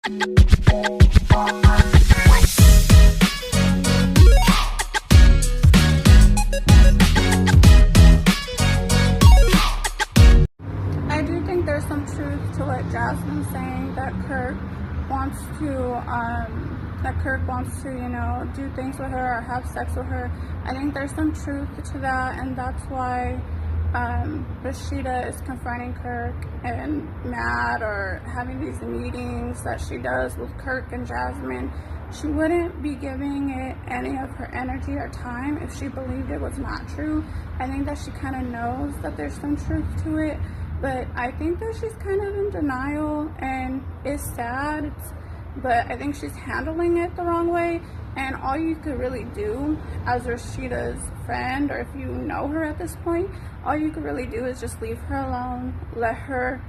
I do think there's some truth to what Jasmine's saying, that Kirk wants to, you know, do things with her or have sex with her. I think there's some truth to that, and that's why Rashida is confronting Kirk and mad or having these meetings that she does with Kirk and Jasmine. She wouldn't be giving it any of her energy or time if she believed it was not true. I think that she kind of knows that there's some truth to it, but I think that she's kind of in denial, and it's sad. But I think she's handling it the wrong way, and all you could really do as Rashida's friend, or if you know her at this point, all you could really do is just leave her alone, let her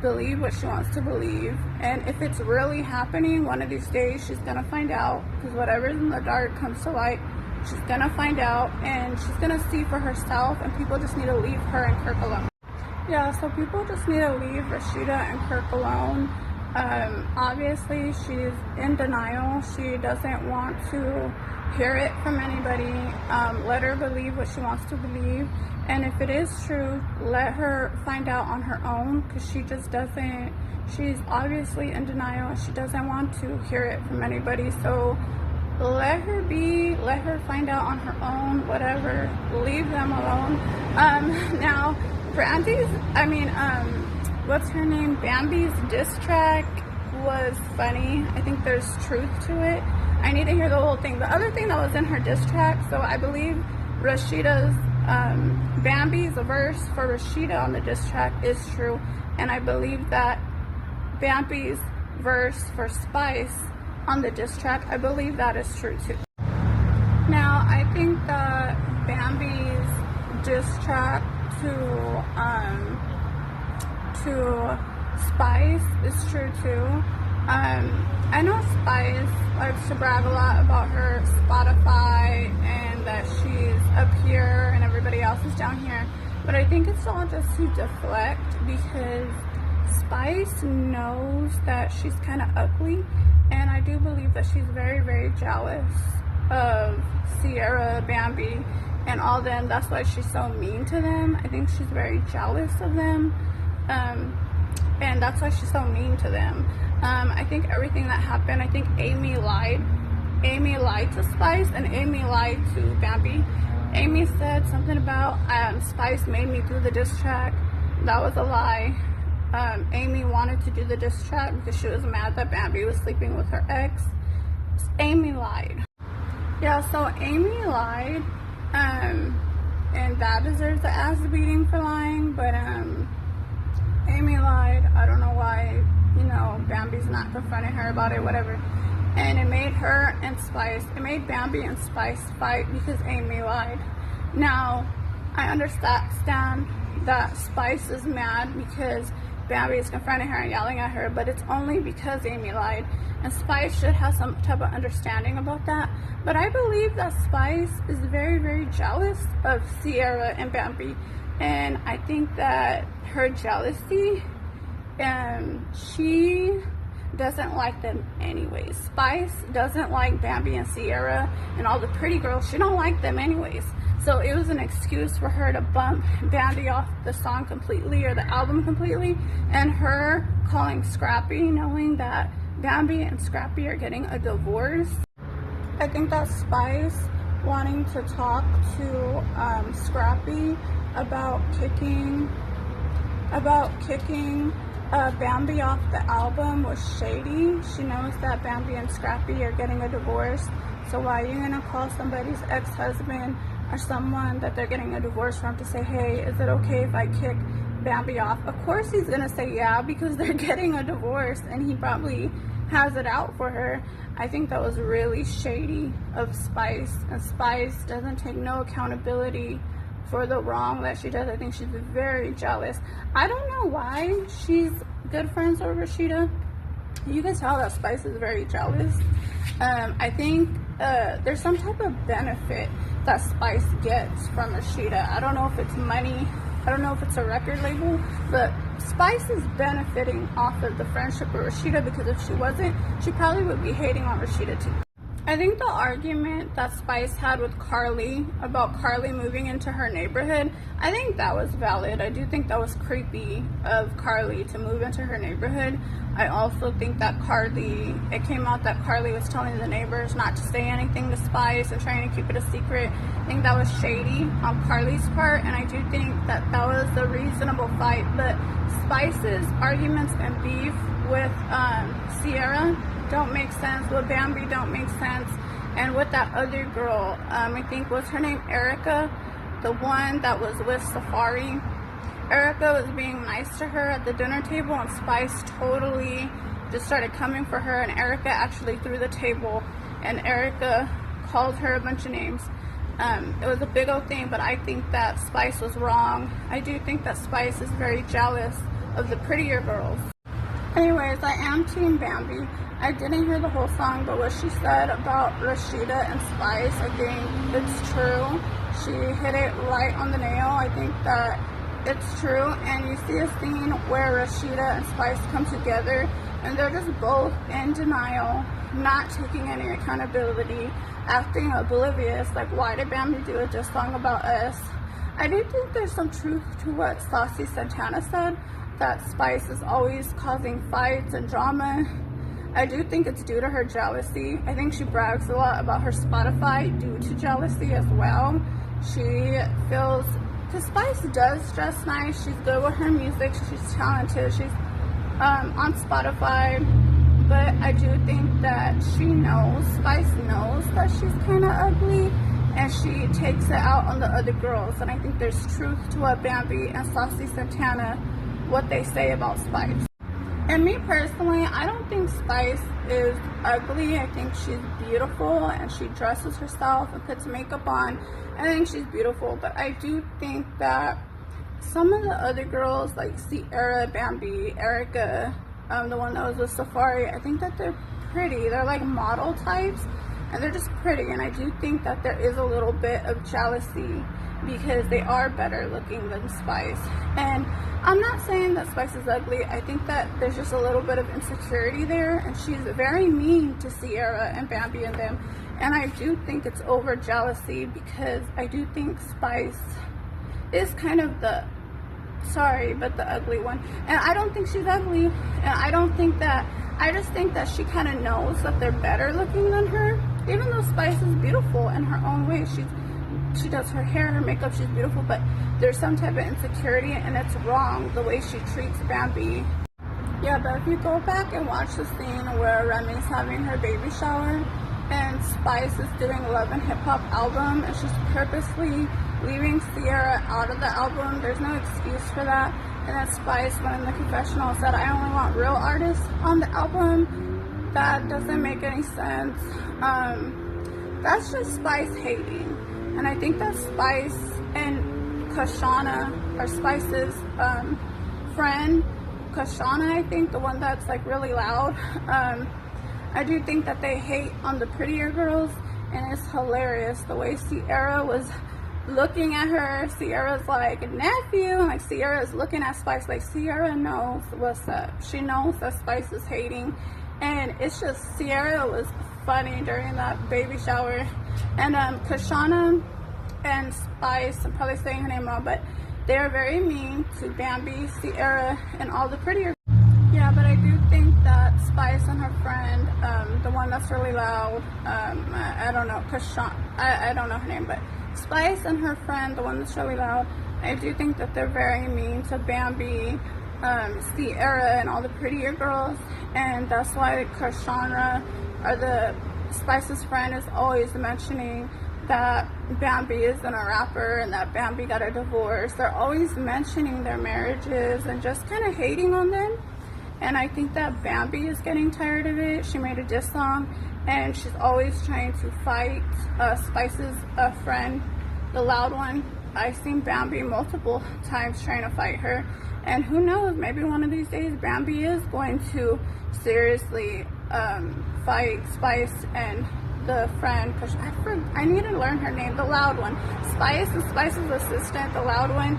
believe what she wants to believe. And if it's really happening, one of these days she's gonna find out, because whatever's in the dark comes to light. She's gonna find out, and she's gonna see for herself, and people just need to leave her and Kirk alone. Yeah, so people just need to leave Rashida and Kirk alone. Obviously she's in denial. She doesn't want to hear it from anybody. Let her believe what she wants to believe, and if it is true, let her find out on her own, because she's obviously in denial. She doesn't want to hear it from anybody, so let her find out on her own, whatever, leave them alone. Now what's her name? Bambi's diss track was funny. I think there's truth to it. I need to hear the whole thing. The other thing that was in her diss track, so I believe Rashida's, Bambi's verse for Rashida on the diss track is true. And I believe that Bambi's verse for Spice on the diss track, I believe that is true too. Now, I think that Bambi's diss track to Spice is true too. I know Spice likes to brag a lot about her Spotify and that she's up here and everybody else is down here, but I think it's all just to deflect, because Spice knows that she's kind of ugly, and I do believe that she's very, very jealous of Sierra, Bambi, and all them. That's why she's so mean to them. I think she's very jealous of them, and that's why she's so mean to them. I think everything that happened, I think Amy lied to Spice, and Amy lied to Bambi. Amy said something about Spice made me do the diss track. That was a lie. Amy wanted to do the diss track because she was mad that Bambi was sleeping with her ex. Amy lied. Yeah, so Amy lied, and that deserves the ass beating for lying, but Amy lied. I don't know why, Bambi's not confronting her about it, whatever. And it made Bambi and Spice fight because Amy lied. Now, I understand that Spice is mad because Bambi is confronting her and yelling at her, but it's only because Amy lied. And Spice should have some type of understanding about that. But I believe that Spice is very, very jealous of Sierra and Bambi. And I think that her jealousy, she doesn't like them anyways. Spice doesn't like Bambi and Sierra and all the pretty girls. She don't like them anyways. So it was an excuse for her to bump Bambi off the song completely, or the album completely, and her calling Scrappy, knowing that Bambi and Scrappy are getting a divorce. I think that Spice wanting to talk to Scrappy about kicking Bambi off the album was shady. She knows that Bambi and Scrappy are getting a divorce, so why are you gonna call somebody's ex-husband or someone that they're getting a divorce from to say, hey, is it okay if I kick Bambi off? Of course he's gonna say yeah, because they're getting a divorce and he probably has it out for her. I think that was really shady of Spice, and Spice doesn't take no accountability for the wrong that she does. I think she's very jealous. I don't know why she's good friends with Rashida. You can tell that Spice is very jealous. I think there's some type of benefit that Spice gets from Rashida. I don't know if it's money. I don't know if it's a record label, but Spice is benefiting off of the friendship with Rashida, because if she wasn't, she probably would be hating on Rashida too. I think the argument that Spice had with Carly about Carly moving into her neighborhood, I think that was valid. I do think that was creepy of Carly to move into her neighborhood. I also think that it came out that Carly was telling the neighbors not to say anything to Spice and trying to keep it a secret. I think that was shady on Carly's part, and I do think that that was a reasonable fight. But Spice's arguments and beef with Sierra don't make sense, with Bambi don't make sense, and with that other girl, I think, was her name Erica, the one that was with Safari. Erica was being nice to her at the dinner table, and Spice totally just started coming for her, and Erica actually threw the table, and Erica called her a bunch of names. It was a big old thing, but I think that Spice was wrong. I do think that Spice is very jealous of the prettier girls. Anyways, I am Team Bambi. I didn't hear the whole song, but what she said about Rashida and Spice, I think it's true. She hit it right on the nail. I think that it's true. And you see a scene where Rashida and Spice come together, and they're just both in denial, not taking any accountability, acting oblivious. Like, why did Bambi do a diss song about us? I do think there's some truth to what Saucy Santana said, that Spice is always causing fights and drama. I do think it's due to her jealousy. I think she brags a lot about her Spotify due to jealousy as well. She feels, because Spice does dress nice, she's good with her music, she's talented, she's on Spotify, but I do think that Spice knows that she's kind of ugly, and she takes it out on the other girls. And I think there's truth to what Bambi and Saucy Santana, what they say about Spice. And me personally, I don't think Spice is ugly. I think she's beautiful, and she dresses herself and puts makeup on. I think she's beautiful, but I do think that some of the other girls, like Sierra, Bambi, Erica, the one that was with Safari, I think that they're pretty. They're like model types, and they're just pretty. And I do think that there is a little bit of jealousy because they are better looking than Spice. And I'm not saying that Spice is ugly. I think that there's just a little bit of insecurity there, and she's very mean to Sierra and Bambi and them. And I do think it's over jealousy, because I do think Spice is kind of the ugly one. And I don't think she's ugly, and I just think that she kind of knows that they're better looking than her. Even though Spice is beautiful in her own way, she does her hair, her makeup, she's beautiful, but there's some type of insecurity, and it's wrong the way she treats Bambi. Yeah, but if you go back and watch the scene where Remy's having her baby shower and Spice is doing Love and Hip Hop album, and she's purposely leaving Sierra out of the album, there's no excuse for that. And then Spice went in the confessional, said, I only want real artists on the album. That doesn't make any sense. That's just Spice hating. And I think that Spice and Kashana, or Spice's friend, Kashana, I think, the one that's like really loud, I do think that they hate on the prettier girls, and it's hilarious the way Sierra was looking at her. Sierra's like, nephew, like Sierra's looking at Spice like Sierra knows what's up. She knows that Spice is hating, and it's just, Sierra was funny during that baby shower. And Kashana and Spice, I'm probably saying her name wrong, but they are very mean to Bambi, Sierra, and all the prettier. Yeah, but I do think that Spice and her friend, the one that's really loud, I don't know, I don't know her name, but Spice and her friend, the one that's really loud, I do think that they're very mean to Bambi, Sierra, and all the prettier girls. And that's why Kashana, or the Spice's friend, is always mentioning that Bambi isn't a rapper and that Bambi got a divorce. They're always mentioning their marriages and just kind of hating on them. And I think that Bambi is getting tired of it. She made a diss song, and she's always trying to fight Spice's friend, the loud one. I've seen Bambi multiple times trying to fight her. And who knows, maybe one of these days Bambi is going to seriously fight Spice and the friend, because I need to learn her name, the loud one. Spice, and Spice's assistant, the loud one.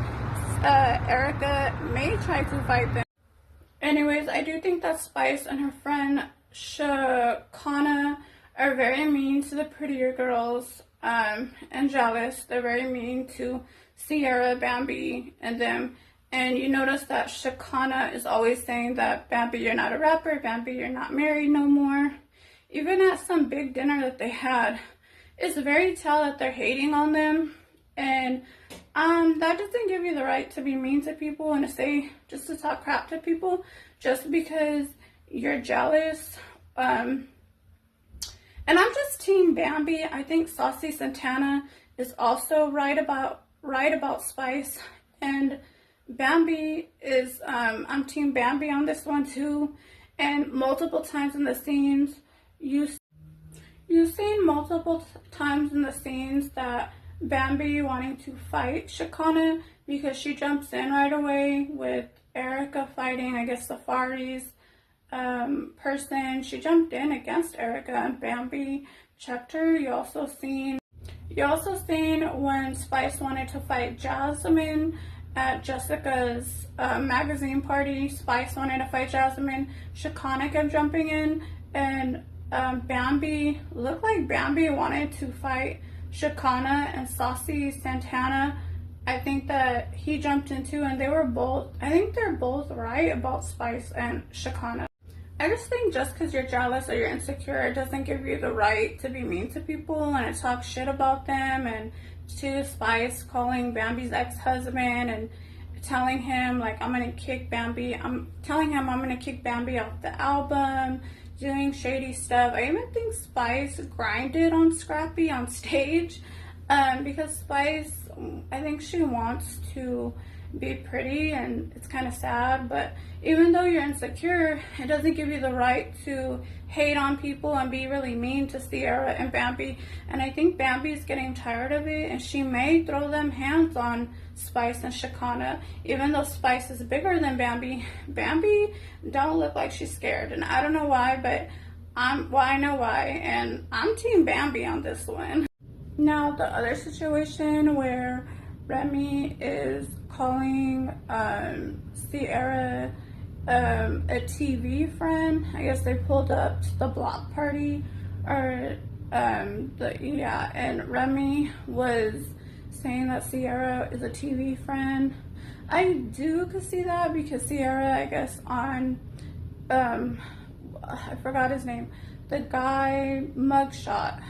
Erica may try to fight them. Anyways, I do think that Spice and her friend Shakana are very mean to the prettier girls and jealous. They're very mean to Sierra, Bambi, and them. And you notice that Shakana is always saying that, Bambi, you're not a rapper. Bambi, you're not married no more. Even at some big dinner that they had, it's very tell that they're hating on them. And that doesn't give you the right to be mean to people and to say, just to talk crap to people just because you're jealous. And I'm just team Bambi. I think Saucy Santana is also right about Spice, and Bambi is I'm team Bambi on this one too. And multiple times in the scenes, you've seen multiple times in the scenes that Bambi wanting to fight Shakana because she jumps in right away with Erica fighting, I guess, Safari's person. She jumped in against Erica and Bambi checked her. You also seen when Spice wanted to fight Jasmine at Jessica's magazine party. Spice wanted to fight Jasmine. Shakana kept jumping in, and Bambi looked like Bambi wanted to fight Shakana, and Saucy Santana, I think that he jumped into, and I think they're both right about Spice and Shakana. I just think just because you're jealous or you're insecure, it doesn't give you the right to be mean to people and to talk shit about them. And to Spice calling Bambi's ex-husband and telling him, like, I'm gonna kick Bambi off the album, doing shady stuff. I even think Spice grinded on Scrappy on stage because Spice, I think she wants to be pretty, and it's kind of sad. But even though you're insecure, it doesn't give you the right to hate on people and be really mean to Sierra and Bambi. And I think Bambi's getting tired of it, and she may throw them hands on Spice and Shakana. Even though Spice is bigger than Bambi, Bambi don't look like she's scared, and I don't know why, but I know why, and I'm team Bambi on this one. Now, the other situation where Remy is calling Sierra a TV friend. I guess they pulled up to the block party, and Remy was saying that Sierra is a TV friend. I do could see that because Sierra, I guess on I forgot his name, the guy mugshot.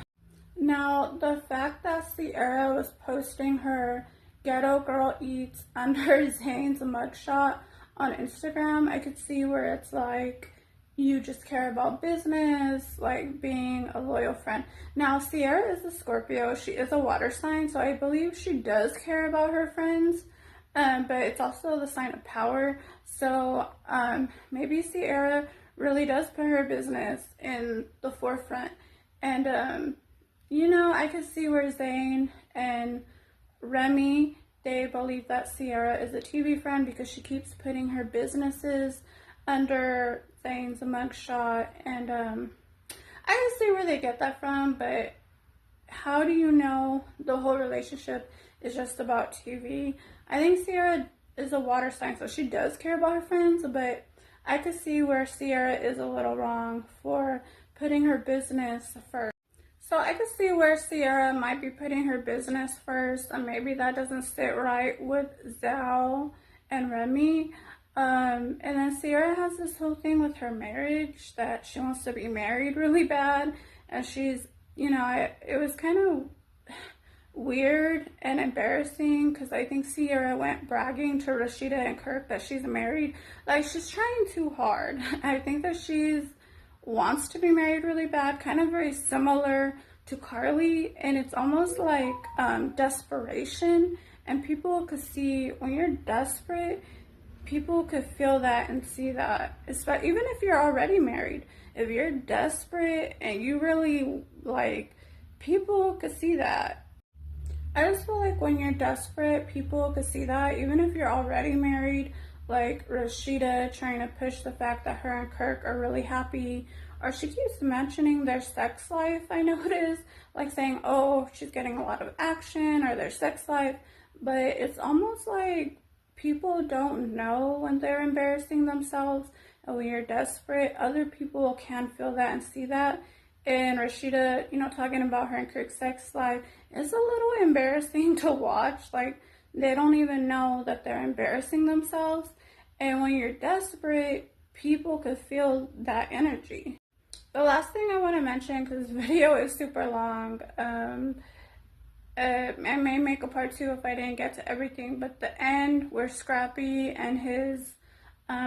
Now, the fact that Sierra was posting her Ghetto Girl Eats under Zane's mugshot on Instagram, I could see where it's like, you just care about business, like being a loyal friend. Now, Sierra is a Scorpio. She is a water sign, so I believe she does care about her friends, but it's also the sign of power. So maybe Sierra really does put her business in the forefront. And, I could see where Zane and Remy, they believe that Sierra is a TV friend because she keeps putting her businesses under Zane's mugshot. And I can see where they get that from, but how do you know the whole relationship is just about TV? I think Sierra is a water sign, so she does care about her friends, but I could see where Sierra is a little wrong for putting her business first. So I could see where Sierra might be putting her business first, and maybe that doesn't sit right with Zal and Remy. And then Sierra has this whole thing with her marriage, that she wants to be married really bad, and she's, it was kind of weird and embarrassing because I think Sierra went bragging to Rashida and Kirk that she's married. Like, she's trying too hard. I think that she's wants to be married really bad, kind of very similar to Carly, and it's almost like desperation. And people could see when you're desperate, people could feel that and see that. Even if you're already married, if you're desperate and you really people could see that. I just feel like when you're desperate, people could see that, even if you're already married. Like Rashida trying to push the fact that her and Kirk are really happy, or she keeps mentioning their sex life, I noticed, like saying, oh, she's getting a lot of action, or their sex life, but it's almost like people don't know when they're embarrassing themselves, and when you're desperate, other people can feel that and see that. And Rashida, talking about her and Kirk's sex life, it's a little embarrassing to watch. Like, they don't even know that they're embarrassing themselves. And when you're desperate, people could feel that energy. The last thing I want to mention, because this video is super long, I may make a part 2 if I didn't get to everything, but the end where Scrappy and his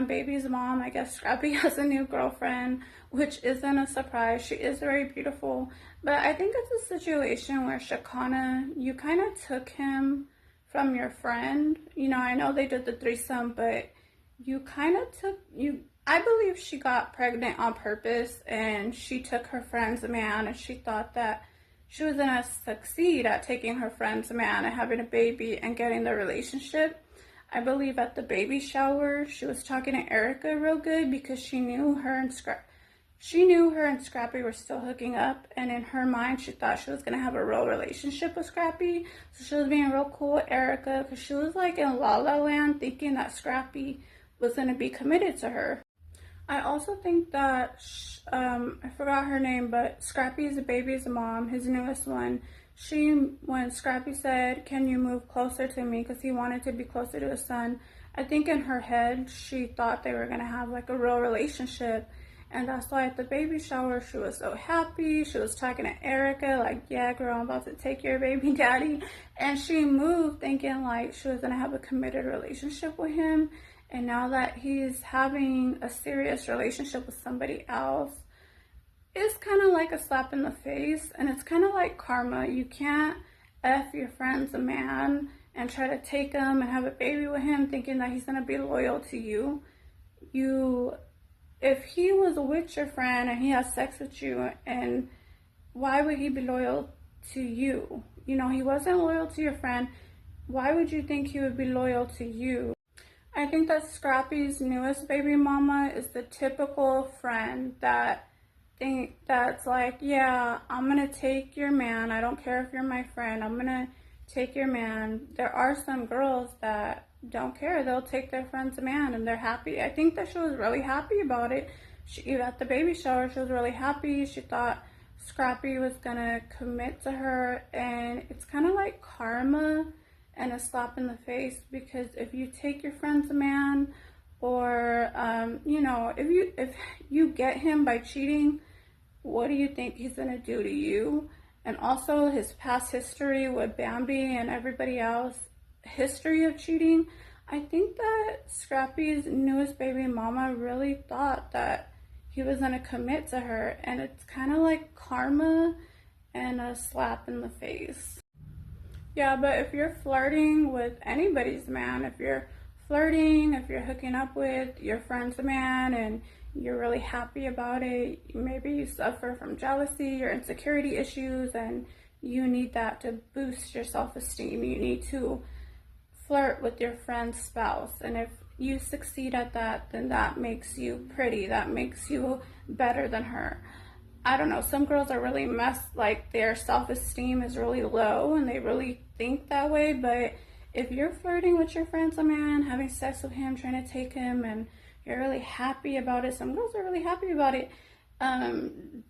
baby's mom, I guess Scrappy has a new girlfriend, which isn't a surprise. She is very beautiful, but I think it's a situation where Shakana, you kind of took him from your friend. I know they did the threesome, but you kind of I believe she got pregnant on purpose, and she took her friend's man, and she thought that she was gonna succeed at taking her friend's man and having a baby and getting the relationship. I believe at the baby shower, she was talking to Erica real good because she knew her and Scrappy were still hooking up, and in her mind, she thought she was gonna have a real relationship with Scrappy. So she was being real cool with Erica because she was like in La La Land, thinking that Scrappy was gonna be committed to her. I also think that, I forgot her name, but Scrappy's baby's mom, his newest one, when Scrappy said, "Can you move closer to me?" because he wanted to be closer to his son, I think in her head, she thought they were going to have like a real relationship. And that's why at the baby shower, she was so happy. She was talking to Erica like, "Yeah, girl, I'm about to take your baby daddy." And she moved thinking like she was going to have a committed relationship with him. And now that he's having a serious relationship with somebody else, it's kind of like a slap in the face. And it's kind of like karma. You can't F your friend's a man and try to take him and have a baby with him thinking that he's going to be loyal to you. If he was with your friend and he has sex with you, and why would he be loyal to you? He wasn't loyal to your friend. Why would you think he would be loyal to you? I think that Scrappy's newest baby mama is the typical friend that's like, "Yeah, I'm gonna take your man. I don't care if you're my friend. I'm gonna take your man." There are some girls that don't care. They'll take their friend's man and they're happy. I think that she was really happy about it. At the baby shower, she was really happy. She thought Scrappy was gonna commit to her, and it's kind of like karma and a slap in the face, because if you take your friend's man, or if you get him by cheating, what do you think he's gonna do to you? And also his past history with Bambi and everybody else, history of cheating. I think that Scrappy's newest baby mama really thought that he was gonna commit to her, and it's kind of like karma and a slap in the face. Yeah, but if you're flirting with anybody's man, if you're hooking up with your friend's man and you're really happy about it, maybe you suffer from jealousy or insecurity issues, and you need that to boost your self-esteem. You need to flirt with your friend's spouse, and if you succeed at that, then that makes you pretty, that makes you better than her. I don't know, some girls are really like their self-esteem is really low and they really think that way, but if you're flirting with your friend's a man, having sex with him, trying to take him, and you're really happy about it, some girls are really happy about it,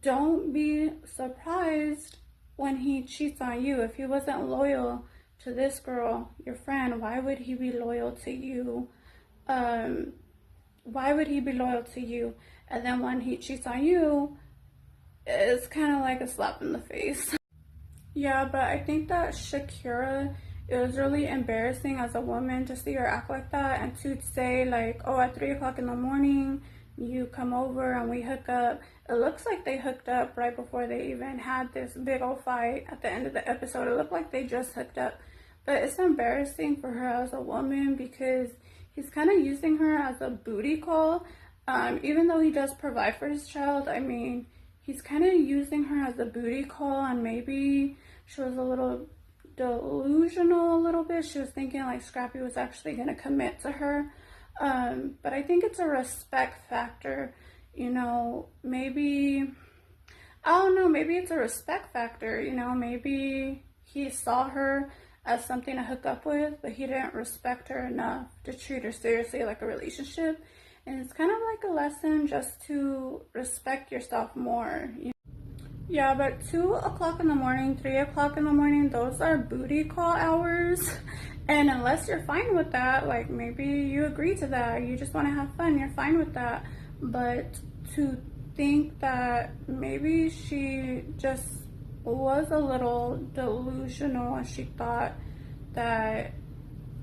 don't be surprised when he cheats on you. If he wasn't loyal to this girl, your friend, why would he be loyal to you? Why would he be loyal to you? And then when he cheats on you, it's kind of like a slap in the face. Yeah, but I think that Shakira, it was really embarrassing as a woman to see her act like that, and to say like, "Oh, at 3 o'clock in the morning, you come over and we hook up." It looks like they hooked up right before they even had this big old fight at the end of the episode. It looked like they just hooked up. But it's embarrassing for her as a woman because he's kind of using her as a booty call. Even though he does provide for his child, I mean, he's kind of using her as a booty call, and maybe she was a little delusional a little bit. She was thinking like Scrappy was actually going to commit to her. But I think it's a respect factor. Maybe, I don't know, maybe it's a respect factor. Maybe he saw her as something to hook up with, but he didn't respect her enough to treat her seriously like a relationship. And it's kind of like a lesson just to respect yourself more. Yeah, but 2 o'clock in the morning, 3 o'clock in the morning, those are booty call hours. And unless you're fine with that, like maybe you agree to that, you just want to have fun, you're fine with that. But to think that maybe she just was a little delusional and she thought that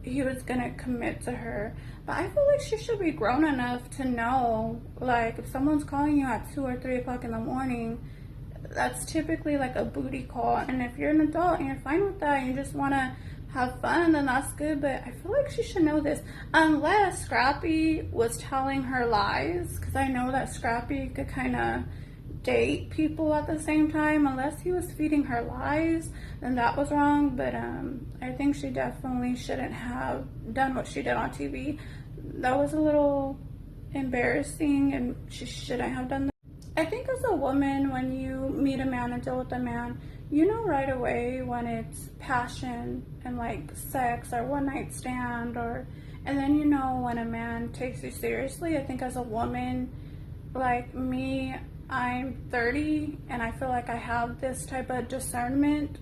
he was gonna commit to her. But I feel like she should be grown enough to know, like, if someone's calling you at 2 or 3 o'clock in the morning, that's typically like a booty call. And if you're an adult and you're fine with that and you just want to have fun, then that's good. But I feel like she should know this, unless Scrappy was telling her lies, because I know that Scrappy could kind of date people at the same time. Unless he was feeding her lies, then that was wrong. But I think she definitely shouldn't have done what she did on TV. That was a little embarrassing and she shouldn't have done that. I think as a woman, when you meet a man and deal with a man, you know right away when it's passion and like sex or one night stand, and then you know when a man takes you seriously. I think as a woman, like me, I'm 30 and I feel like I have this type of discernment.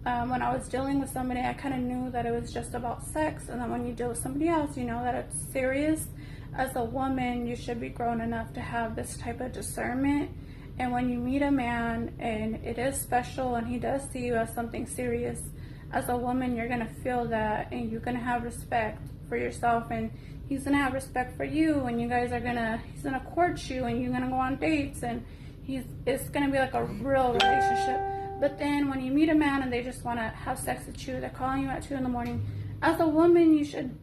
When I was dealing with somebody, I kind of knew that it was just about sex, and then when you deal with somebody else, you know that it's serious. As a woman, you should be grown enough to have this type of discernment. And when you meet a man and it is special and he does see you as something serious, as a woman, you're going to feel that and you're going to have respect for yourself, and he's going to have respect for you, and you guys are going to, he's going to court you and you're going to go on dates, and it's going to be like a real relationship. But then when you meet a man and they just want to have sex with you, they're calling you at 2 in the morning, as a woman, you should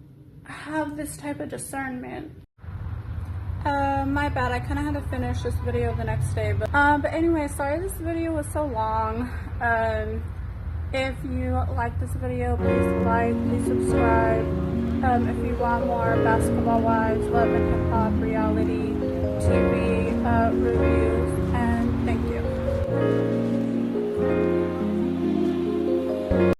have this type of discernment. My bad, I kind of had to finish this video the next day, but anyway, sorry this video was so long. If you like this video, please like, please subscribe. If you want more Basketball Wives, Love and Hip Hop, reality TV reviews,